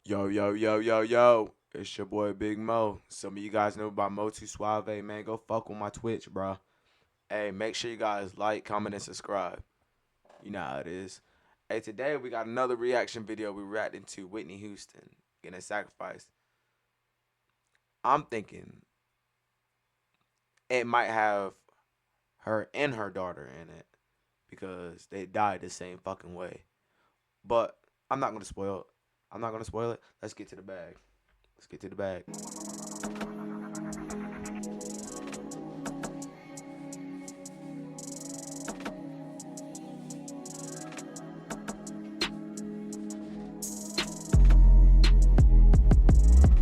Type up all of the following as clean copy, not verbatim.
Yo, yo, yo, yo, yo. It's your boy Big Mo. Some of you guys know about Mo Too Suave, man. Go fuck with my Twitch, bro. Hey, make sure you guys like, comment, and subscribe. You know how it is. Hey, today we got another reaction video. We reacting to Whitney Houston getting sacrificed. I'm thinking it might have her and her daughter in it because they died the same fucking way. But I'm not gonna spoil it. I'm not gonna spoil it. Let's get to the bag. Let's get to the bag.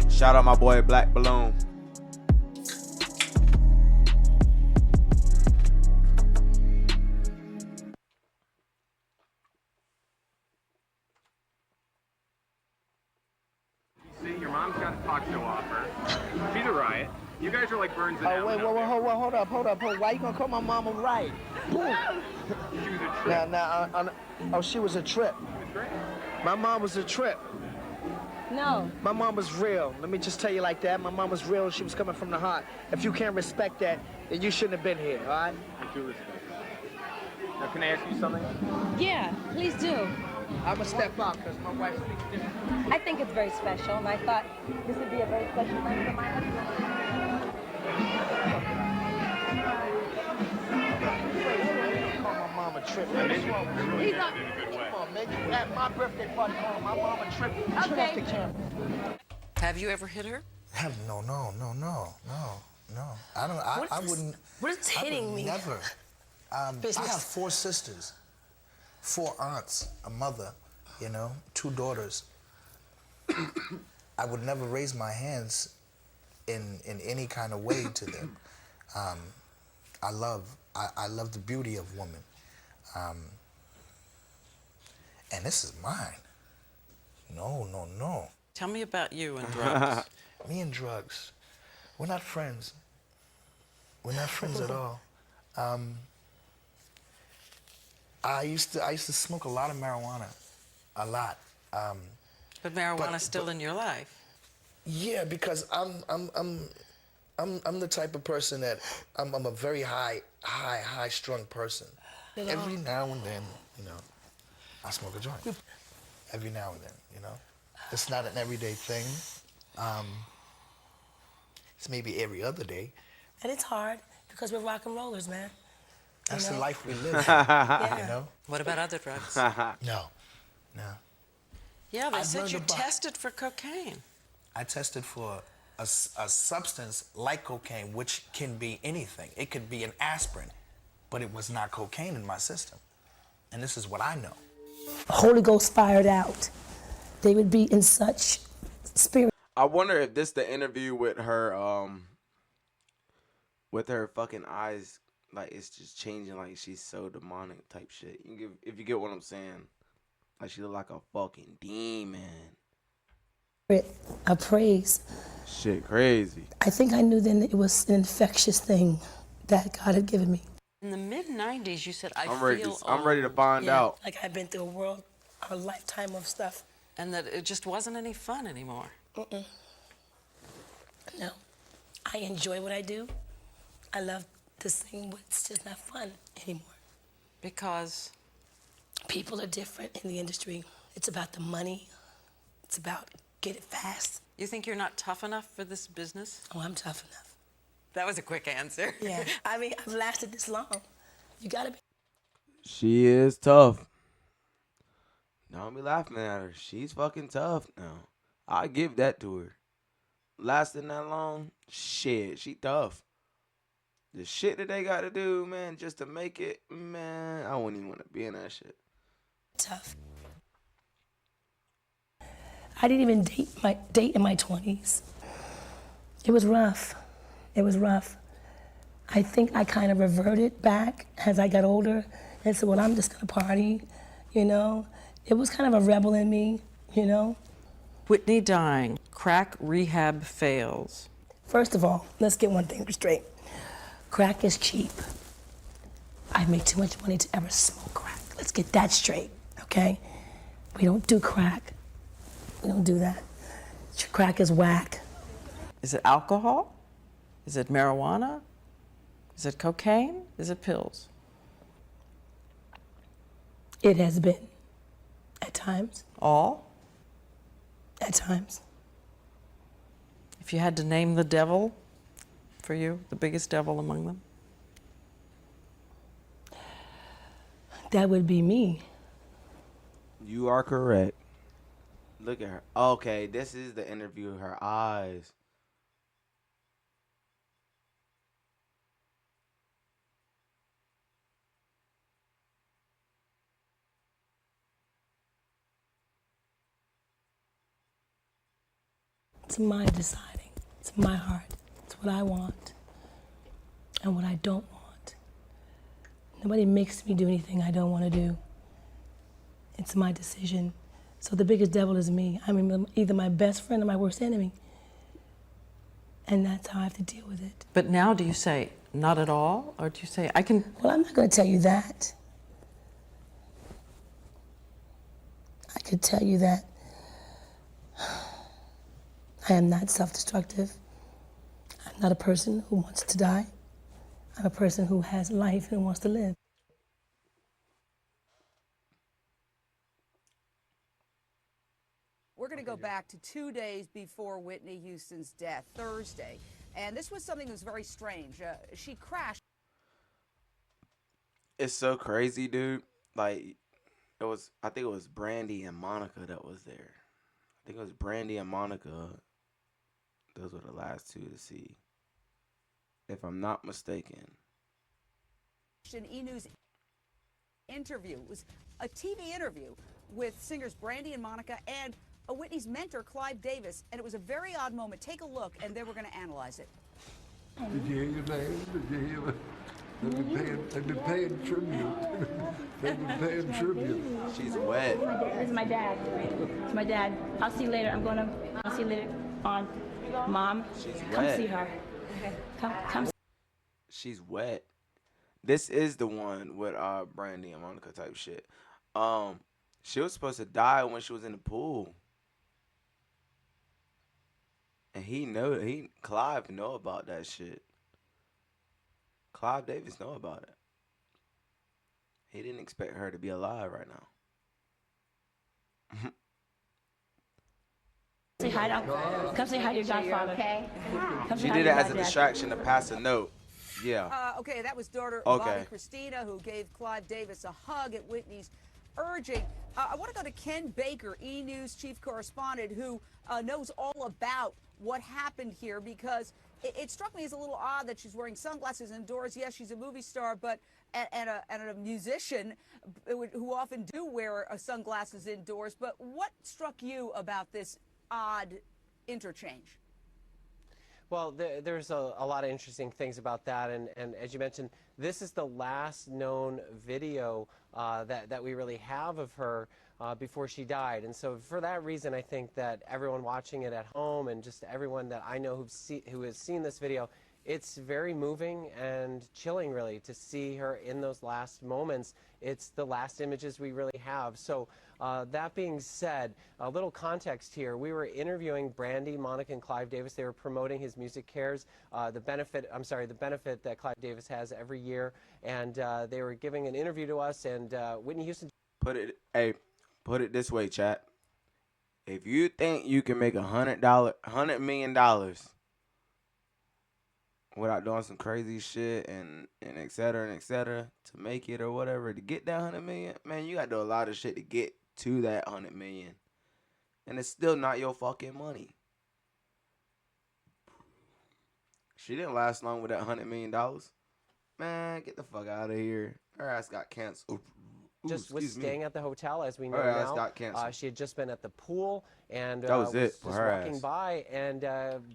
Shout out my boy Black Balloon. See, your mom's got a talk show offer. She's a riot. You guys are like Burns and Oh, Allen wait, out there. hold up. Why you gonna call my mama right? She was a trip. Oh, she was a trip. She was great. My mom was a trip. No. My mom was real. Let me just tell you like that. My mom was real. She was coming from the heart. If you can't respect that, then you shouldn't have been here, all right? I do respect that. Now, can I ask you something? Yeah, please do. I'm gonna step out because my wife speaks different. I think it's very special, and I thought this would be a very special night for my husband. Call my mom a trip. I mean, I really He's meant on- it in a good way. Come on, man. You at my birthday party calling my mom a trip. Turn off Okay. the camera. Have you ever hit her? Hell no. I don't. I wouldn't. What is I would hitting me? Never. I Business. have 4 sisters, 4 aunts, a mother, 2 daughters. I would never raise my hands in any kind of way to them. I love the beauty of women, and this is mine. No. Tell me about you and drugs. Me and drugs, we're not friends. We're not friends at all. I used to smoke a lot of marijuana, a lot. But marijuana's still in your life. Yeah, because I'm the type of person that I'm a very high strung person. Every now and then, I smoke a joint. Every now and then, It's not an everyday thing. It's maybe every other day. And it's hard because we're rock and rollers, man. That's the life we live. Yeah. What about other drugs? No. Yeah, they I've said learned you about- tested for cocaine. I tested for a substance like cocaine, which can be anything. It could be an aspirin, but it was not cocaine in my system. And this is what I know. Holy Ghost fired out. They would be in such spirit. I wonder if this the interview with her fucking eyes, like it's just changing, like she's so demonic type shit. If you get what I'm saying. Like she look like a fucking demon. Of praise. Shit crazy. I think I knew then it was an infectious thing that God had given me. In the mid-90s, you said, I'm ready to old," find out. Like I've been through a lifetime of stuff. and that it just wasn't any fun anymore. No. I enjoy what I do. I love to sing, but it's just not fun anymore. Because People are different in the industry. It's about the money. It's about get it fast. you think you're not tough enough for this business? Oh, I'm tough enough. That was a quick answer. Yeah. I mean, I've lasted this long. You gotta be. She is tough. Don't be laughing at her. She's fucking tough now. I give that to her. Lasting that long, shit, she tough. The shit that they got to do, man, just to make it, man, I wouldn't even want to be in that shit. Tough. I didn't even date in my 20s. It was rough. It was rough. I think I kind of reverted back as I got older and said, well, I'm just gonna party, It was kind of a rebel in me, Whitney dying, crack rehab fails. First of all, let's get one thing straight. Crack is cheap. I make too much money to ever smoke crack. Let's get that straight, okay? We don't do crack. We don't do that. Crack is whack. Is it alcohol? Is it marijuana? Is it cocaine? Is it pills? It has been. At times. All? At times. If you had to name the devil for you, the biggest devil among them? That would be me. You are correct. Look at her. Okay, this is the interview. Her eyes. It's my deciding. It's my heart. It's what I want and what I don't want. Nobody makes me do anything I don't want to do. It's my decision. So the biggest devil is me. I'm either my best friend or my worst enemy. And that's how I have to deal with it. But now do you say, not at all? Or do you say, I can... Well, I'm not going to tell you that. I could tell you that I am not self-destructive. I'm not a person who wants to die. I'm a person who has life and wants to live. We're going to go back to 2 days before Whitney Houston's death, Thursday. And this was something that was very strange. She crashed. It's so crazy, dude. Like, I think it was Brandy and Monica that was there. I think it was Brandy and Monica. Those were the last two to see, if I'm not mistaken. An E! News interview. It was a TV interview with singers Brandy and Monica and Whitney's mentor, Clive Davis. And it was a very odd moment. Take a look, and then we're going to analyze it. Did you hear your name? Did you hear it? They've been paying tribute. They've been paying tribute. She's wet. This is my dad. It's my dad. I'll see you later. I'll see you later on. Mom, She's come wet. see her. Come. She's wet. This is the one with Brandy and Monica type shit. She was supposed to die when she was in the pool. And Clive know about that shit. Clive Davis know about it. He didn't expect her to be alive right now. Say hi come say hi to your godfather. Okay. She did it as a distraction to pass a note. Yeah. Okay, that was daughter Okay. Bobbie Christina, who gave Clive Davis a hug at Whitney's urging. I want to go to Ken Baker, E! News chief correspondent, who knows all about what happened here, because it struck me as a little odd that she's wearing sunglasses indoors. Yes, she's a movie star, but and a musician who often do wear sunglasses indoors. But what struck you about this odd interchange? Well, there's a lot of interesting things about that, and as you mentioned, this is the last known video that we really have of her before she died. And so for that reason, I think that everyone watching it at home and just everyone that I know who has seen this video, it's very moving and chilling, really, to see her in those last moments. It's the last images we really have. So that being said, a little context here. We were interviewing Brandy, Monica, and Clive Davis. They were promoting his Music Cares, the benefit that Clive Davis has every year. And they were giving an interview to us, and Whitney Houston... Put it this way, chat. If you think you can make $100 million without doing some crazy shit and et cetera to make it or whatever, to get that 100 million, man, you gotta do a lot of shit to get to that 100 million, and it's still not your fucking money. She didn't last long with that $100 million. Man, get the fuck out of here. Her ass got canceled. Just was staying at the hotel, as we know Her ass now. got canceled. She had just been at the pool and that was it for just her walking ass. by and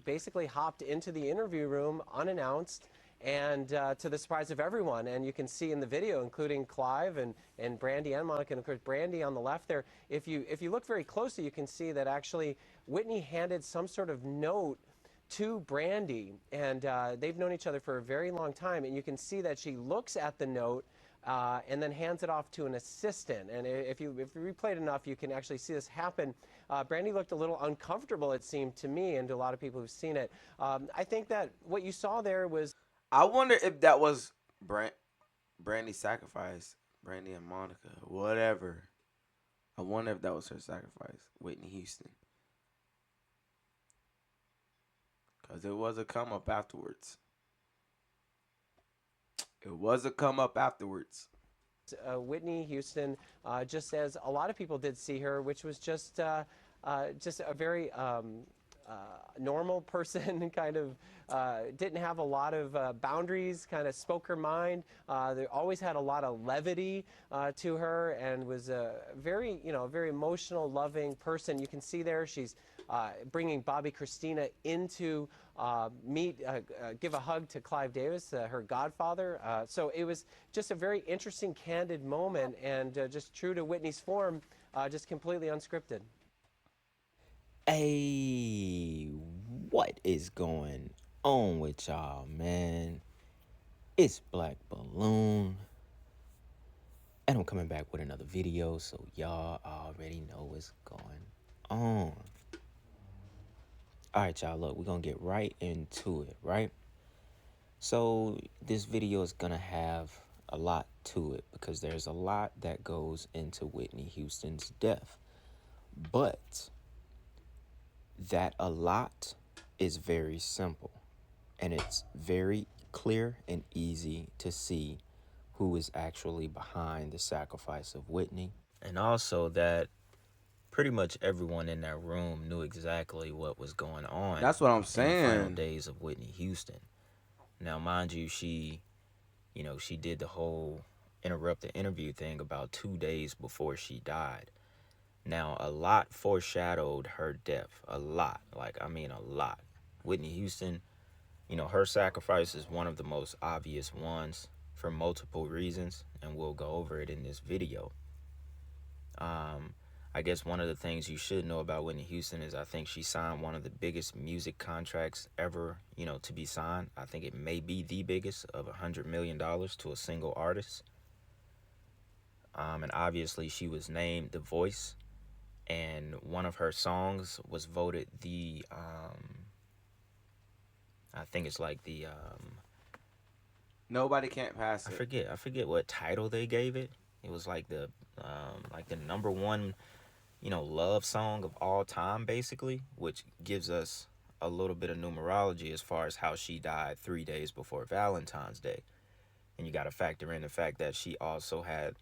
basically hopped into the interview room unannounced, and to the surprise of everyone. And you can see in the video, including Clive and Brandy and Monica, and of course Brandy on the left there. If you look very closely, you can see that actually Whitney handed some sort of note to Brandy, and they've known each other for a very long time. And you can see that she looks at the note and then hands it off to an assistant. And if you replay it enough, you can actually see this happen. Brandy looked a little uncomfortable, it seemed to me, and to a lot of people who've seen it. I think that what you saw there was... I wonder if that was Brandy's sacrifice. Brandy and Monica, whatever. I wonder if that was her sacrifice, Whitney Houston. Because it was a come up afterwards. It was a come up afterwards. Whitney Houston, just as a lot of people did see her, which was just a very normal person, kind of didn't have a lot of boundaries, kind of spoke her mind. They always had a lot of levity to her, and was a very, very emotional, loving person. You can see there she's bringing Bobbie Christina into give a hug to Clive Davis, her godfather. So it was just a very interesting, candid moment, and just true to Whitney's form, just completely unscripted. Hey, what is going on with y'all, man? It's Black Balloon, and I'm coming back with another video, so y'all already know what's going on. Alright, y'all, look, we're gonna get right into it, right? So this video is gonna have a lot to it, because there's a lot that goes into Whitney Houston's death. But that a lot is very simple, and it's very clear and easy to see who is actually behind the sacrifice of Whitney. And also that pretty much everyone in that room knew exactly what was going on. That's what I'm In the saying. final days of Whitney Houston. Now, mind you, she did the whole interrupt the interview thing about 2 days before she died. Now, a lot foreshadowed her death. A lot. Like, I mean, a lot. Whitney Houston, her sacrifice is one of the most obvious ones for multiple reasons, and we'll go over it in this video. I guess one of the things you should know about Whitney Houston is I think she signed one of the biggest music contracts ever, to be signed. I think it may be the biggest, of $100 million to a single artist. And obviously she was named The Voice, and one of her songs was voted the, I think it's like the, Nobody Can't Pass It. I forget what title they gave it. It was like the number one, love song of all time, basically, which gives us a little bit of numerology as far as how she died 3 days before Valentine's Day. And you got to factor in the fact that she also had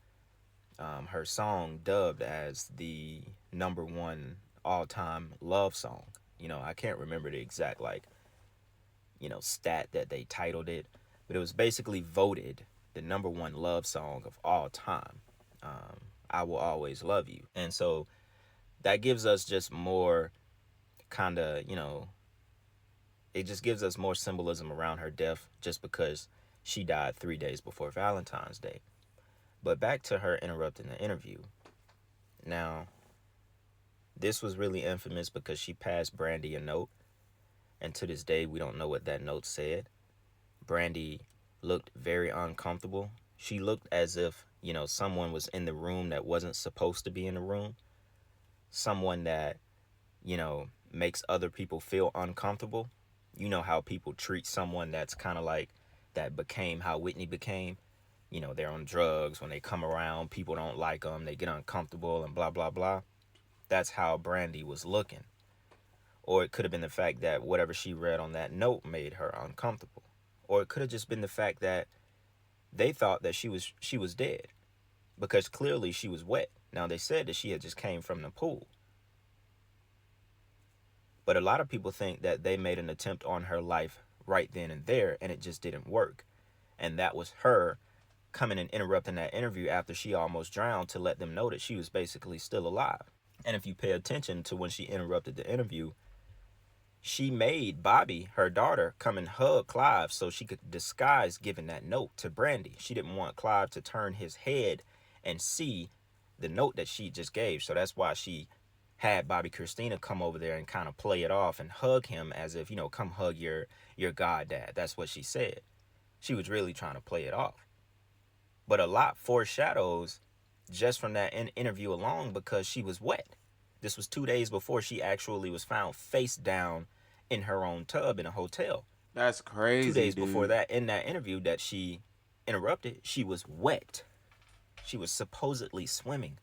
her song dubbed as the number one all-time love song. I can't remember the exact, stat that they titled it, but it was basically voted the number one love song of all time. I Will Always Love You. And so that gives us just more kind of, it just gives us more symbolism around her death, just because she died 3 days before Valentine's Day. But back to her interrupting the interview. Now, this was really infamous because she passed Brandy a note, and to this day we don't know what that note said. Brandy looked very uncomfortable. She looked as if, someone was in the room that wasn't supposed to be in the room. Someone that, makes other people feel uncomfortable. You know how people treat someone that's kind of like, that became how Whitney became. They're on drugs. When they come around, people don't like them. They get uncomfortable and blah, blah, blah. That's how Brandy was looking. Or it could have been the fact that whatever she read on that note made her uncomfortable. Or it could have just been the fact that they thought that she was dead, because clearly she was wet. Now, they said that she had just came from the pool. But a lot of people think that they made an attempt on her life right then and there, and it just didn't work. And that was her coming and interrupting that interview after she almost drowned, to let them know that she was basically still alive. And if you pay attention to when she interrupted the interview, she made Bobbie, her daughter, come and hug Clive so she could disguise giving that note to Brandy. She didn't want Clive to turn his head and see the note that she just gave. So that's why she had Bobbie Christina come over there and kind of play it off and hug him as if, come hug your goddad. That's what she said. She was really trying to play it off. But a lot foreshadows just from that interview alone because she was wet. This was 2 days before she actually was found face down in her own tub in a hotel. That's crazy, 2 days dude. before that, in that interview that she interrupted, she was wet. She was supposedly swimming.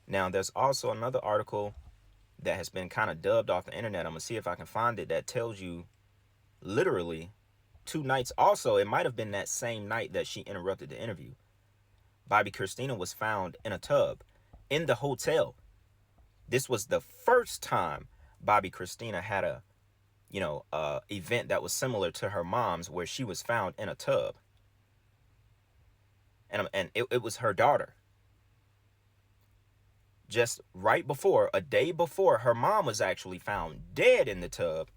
Now, there's also another article that has been kind of dubbed off the internet. I'm going to see if I can find it that tells you literally 2 nights. Also, it might have been that same night that she interrupted the interview. Bobbie Christina was found in a tub in the hotel. This was the first time Bobbie Christina had a, event that was similar to her mom's where she was found in a tub. And it was her daughter. Just right before, a day before, her mom was actually found dead in the tub.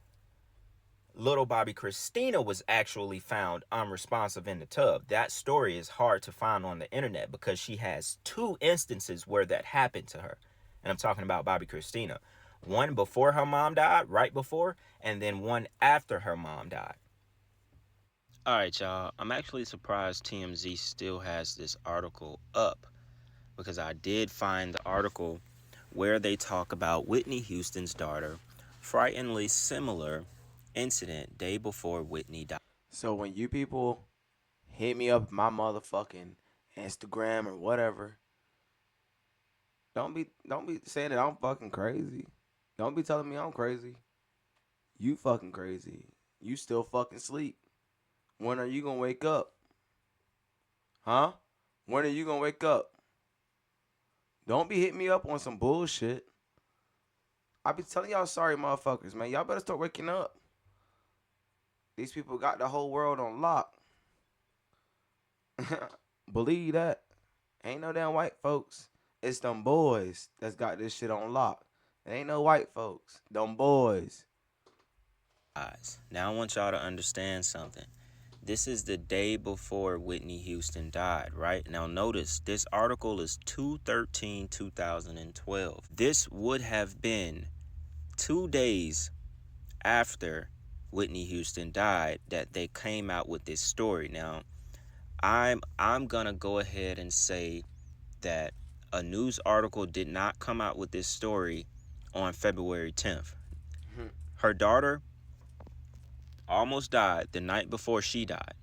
Little Bobbie Christina was actually found unresponsive in the tub. That story is hard to find on the internet because she has 2 instances where that happened to her. And I'm talking about Bobbie Christina. One before her mom died, right before, and then one after her mom died. All right, y'all. I'm actually surprised TMZ still has this article up because I did find the article where they talk about Whitney Houston's daughter, frighteningly similar incident day before Whitney died. So when you people hit me up my motherfucking Instagram or whatever, don't be saying that I'm fucking crazy. Don't be telling me I'm crazy. You fucking crazy. You still fucking sleep. When are you gonna wake up? Huh? When are you gonna wake up? Don't be hitting me up on some bullshit. I be telling y'all sorry motherfuckers, man. Y'all better start waking up. These people got the whole world on lock. Believe that. Ain't no damn white folks. It's them boys that's got this shit on lock. It ain't no white folks. Them boys. Now I want y'all to understand something. This is the day before Whitney Houston died, right? Now notice, this article is 2/13/2012. This would have been 2 days after Whitney Houston died that they came out with this story. Now, I'm gonna go ahead and say that a news article did not come out with this story on February 10th. Her daughter almost died the night before she died.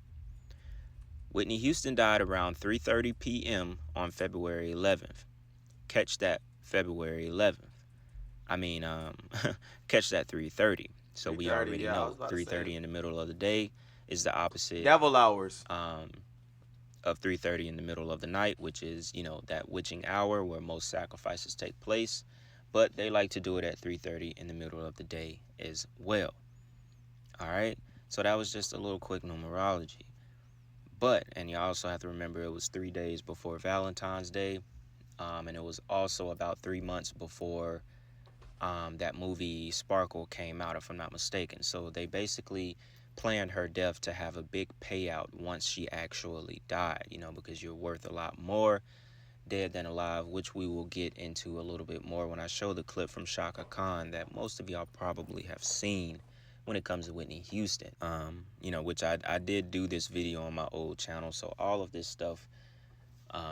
Whitney Houston died around 3:30 p.m. on February 11th. Catch that, February 11th. Catch that 3:30. So we already know 3:30 in the middle of the day is the opposite. Devil hours. Of 3:30 in the middle of the night, which is, that witching hour where most sacrifices take place. But they like to do it at 3:30 in the middle of the day as well. All right. So that was just a little quick numerology. And you also have to remember it was 3 days before Valentine's Day. And it was also about 3 months before that movie Sparkle came out, if I'm not mistaken. So they basically planned her death to have a big payout once she actually died, because you're worth a lot more dead than alive, which we will get into a little bit more when I show the clip from Shaka Khan that most of y'all probably have seen when it comes to Whitney Houston, which I did do this video on my old channel. So all of this stuff,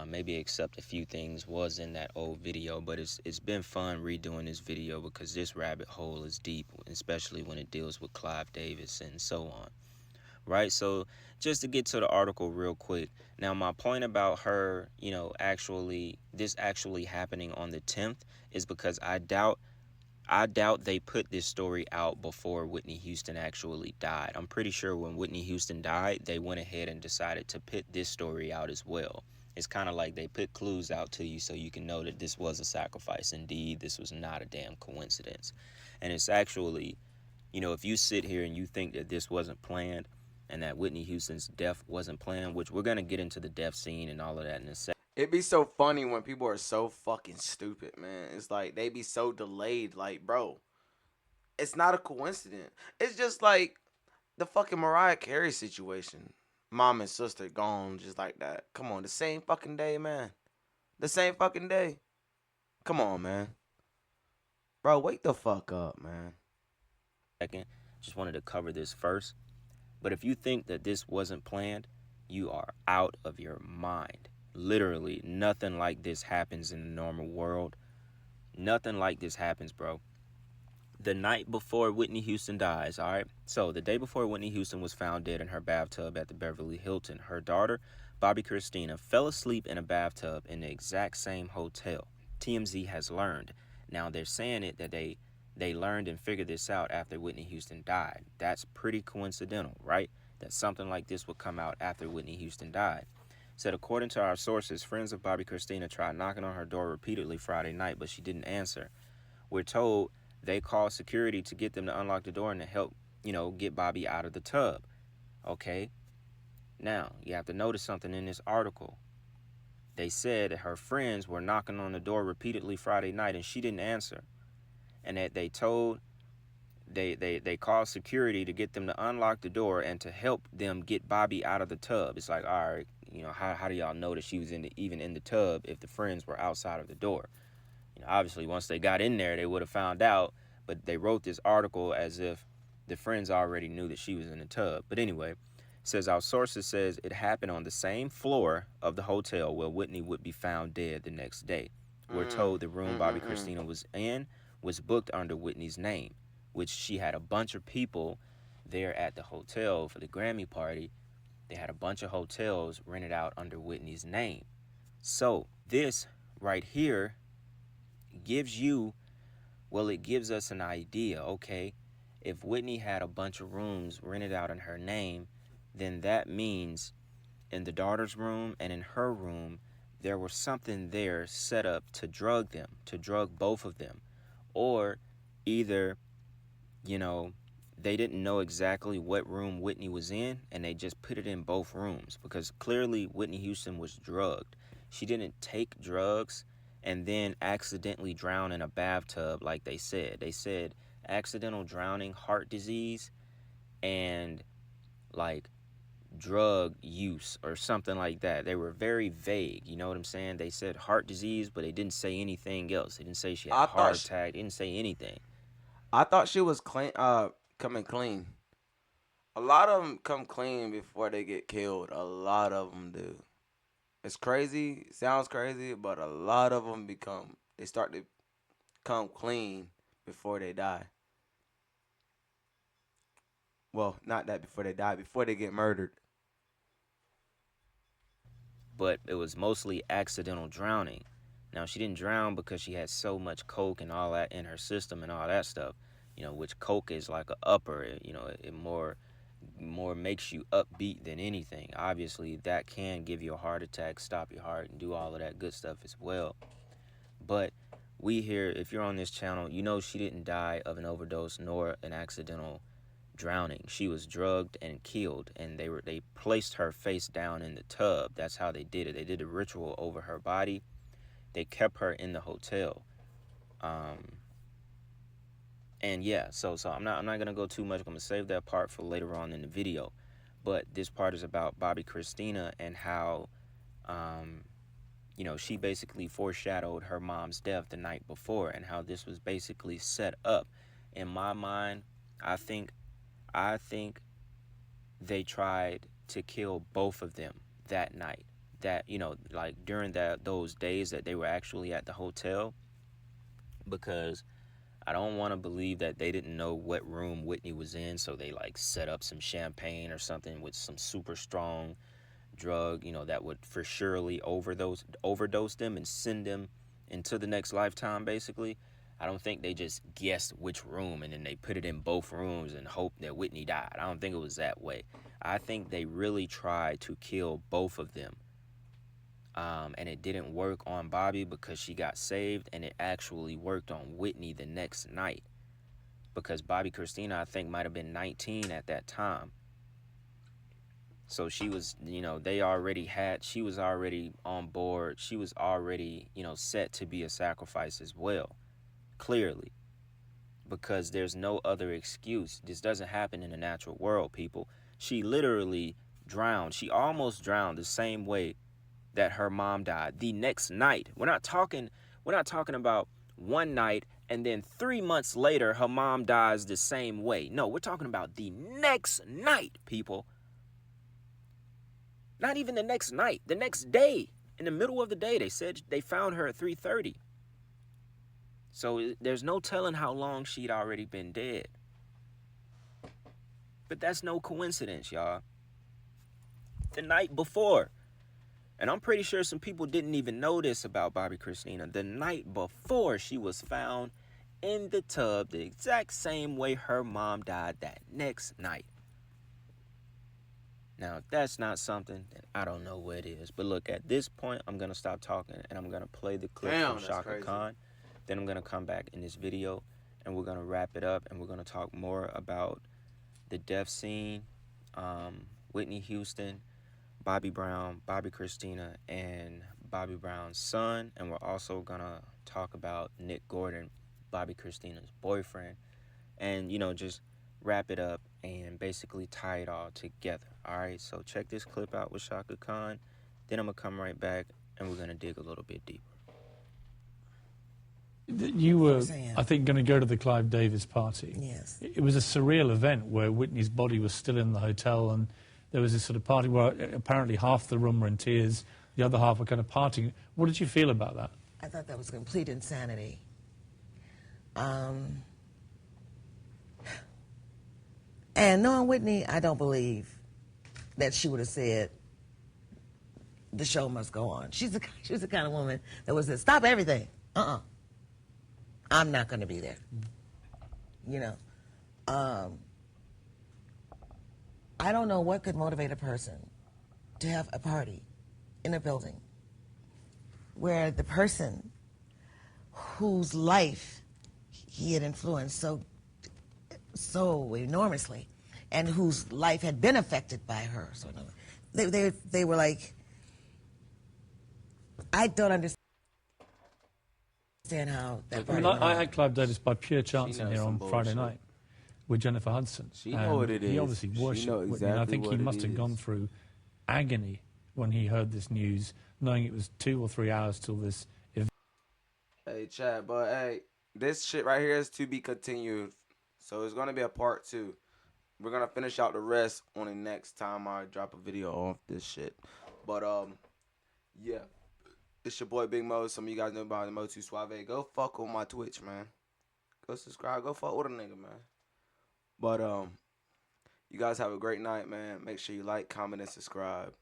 maybe except a few things, was in that old video, but it's been fun redoing this video because this rabbit hole is deep, especially when it deals with Clive Davis and so on, right? So just to get to the article real quick. Now, my point about her, this actually happening on the 10th is because I doubt they put this story out before Whitney Houston actually died. I'm pretty sure when Whitney Houston died, they went ahead and decided to put this story out as well. It's kind of like they put clues out to you so you can know that this was a sacrifice. Indeed, this was not a damn coincidence. And it's actually, if you sit here and you think that this wasn't planned and that Whitney Houston's death wasn't planned, which we're going to get into the death scene and all of that in a second. It'd be so funny when people are so fucking stupid, man. It's like they be so delayed. Like, bro, it's not a coincidence. It's just like the fucking Mariah Carey situation. Mom and sister gone just like that. Come on, the same fucking day, man. The same fucking day. Come on, man. Bro, wake the fuck up, man. Second, just wanted to cover this first. But if you think that this wasn't planned You are out of your mind. Literally, nothing like this happens in the normal world. Nothing like this happens, bro. The night before Whitney Houston dies, all right? So the day before Whitney Houston was found dead in her bathtub at the Beverly Hilton, her daughter, Bobbie Christina, fell asleep in a bathtub in the exact same hotel. TMZ has learned. Now they're saying it that they learned and figured this out after Whitney Houston died. That's pretty coincidental, right? That something like this would come out after Whitney Houston died. Said, according to our sources, friends of Bobbie Christina tried knocking on her door repeatedly Friday night, but she didn't answer. We're told they called security to get them to unlock the door and to help, get Bobbie out of the tub. Okay? Now, you have to notice something in this article. They said that her friends were knocking on the door repeatedly Friday night and she didn't answer. And that they called security to get them to unlock the door and to help them get Bobbie out of the tub. It's like, all right, how do y'all know that she was even in the tub if the friends were outside of the door? Obviously, once they got in there, they would have found out, but they wrote this article as if the friends already knew that she was in the tub. But anyway, it says our sources says it happened on the same floor of the hotel where Whitney would be found dead the next day. We're told the room Bobbie Christina was in was booked under Whitney's name, which she had a bunch of people there at the hotel for the Grammy party. They had a bunch of hotels rented out under Whitney's name. So this right here gives us an idea. Okay, if Whitney had a bunch of rooms rented out in her name, then that means in the daughter's room and in her room there was something there set up to drug both of them, or either they didn't know exactly what room Whitney was in and they just put it in both rooms, because clearly Whitney Houston was drugged. She didn't take drugs and then accidentally drown in a bathtub like they said. They said accidental drowning, heart disease, and like drug use or something like that. They were very vague, you know what I'm saying? They said heart disease, but they didn't say anything else. They didn't say she had a heart attack. They didn't say anything. I thought she was clean, coming clean. A lot of them come clean before they get killed. A lot of them do. It's crazy. It sounds crazy, but a lot of them start to come clean before they die. Well, not that before they die, before they get murdered. But it was mostly accidental drowning. Now, she didn't drown because she had so much coke and all that in her system and all that stuff, which coke is like a upper, it more makes you upbeat than anything. Obviously, that can give you a heart attack, stop your heart, and do all of that good stuff as well. But we here, if you're on this channel, she didn't die of an overdose nor an accidental drowning. She was drugged and killed, and they placed her face down in the tub. That's how they did it. They did a ritual over her body. They kept her in the hotel. And yeah, so I'm not gonna go too much. I'm gonna save that part for later on in the video. But this part is about Bobbie Christina and how she basically foreshadowed her mom's death the night before, and how this was basically set up. In my mind, I think they tried to kill both of them that night. That, like during those days that they were actually at the hotel, because I don't want to believe that they didn't know what room Whitney was in, so they like set up some champagne or something with some super strong drug, that would for surely overdose them and send them into the next lifetime, basically. I don't think they just guessed which room and then they put it in both rooms and hoped that Whitney died. I don't think it was that way. I think they really tried to kill both of them. And it didn't work on Bobbie because she got saved, and it actually worked on Whitney the next night, because Bobbie Christina, I think, might have been 19 at that time. So she was, she was already on board. She was already, set to be a sacrifice as well, clearly, because there's no other excuse. This doesn't happen in the natural world, people. She literally drowned. She almost drowned the same way that her mom died the next night. We're not talking about one night and then 3 months later her mom dies the same way. No, we're talking about the next night, people. Not even the next night. The next day, in the middle of the day, they said they found her at 3:30. So there's no telling how long she'd already been dead. But that's no coincidence, y'all. The night before, and I'm pretty sure some people didn't even know this about Bobbie Christina. The night before, she was found in the tub the exact same way her mom died that next night. Now, if that's not something, then I don't know what is. But look, at this point, I'm going to stop talking, and I'm going to play the clip from Shaka Khan. Then I'm going to come back in this video, and we're going to wrap it up, and we're going to talk more about the death scene, Whitney Houston, Bobby Brown, Bobbie Christina, and Bobby Brown's son. And we're also going to talk about Nick Gordon, Bobbie Christina's boyfriend, and, you know, just wrap it up and basically tie it all together. All right, so check this clip out with Shaka Khan. Then I'm going to come right back, and we're going to dig a little bit deeper. You were, I think, going to go to the Clive Davis party. Yes. It was a surreal event where Whitney's body was still in the hotel, and there was this sort of party where apparently half the room were in tears, the other half were kind of partying. What did you feel about that? I thought that was complete insanity. And knowing Whitney, I don't believe that she would have said, the show must go on. She was the kind of woman that would say, stop everything. I'm not going to be there. You know. I don't know what could motivate a person to have a party in a building where the person whose life he had influenced so enormously, and whose life had been affected by her. So they were like, I don't understand how that. I mean, I had Clive Davis by pure chance in here on Friday night with Jennifer Hudson. She know what it is. He obviously worshipped Whitney, and I think he must have gone through agony when he heard this news, knowing it was 2 or 3 hours till this event. Hey, Chad, but hey, this shit right here is to be continued. So it's going to be a part 2. We're going to finish out the rest on the next time I drop a video off this shit. But, yeah. It's your boy Big Mo. Some of you guys know about the Mo Too Suave. Go fuck on my Twitch, man. Go subscribe. Go fuck with a nigga, man. But, you guys have a great night, man. Make sure you like, comment, and subscribe.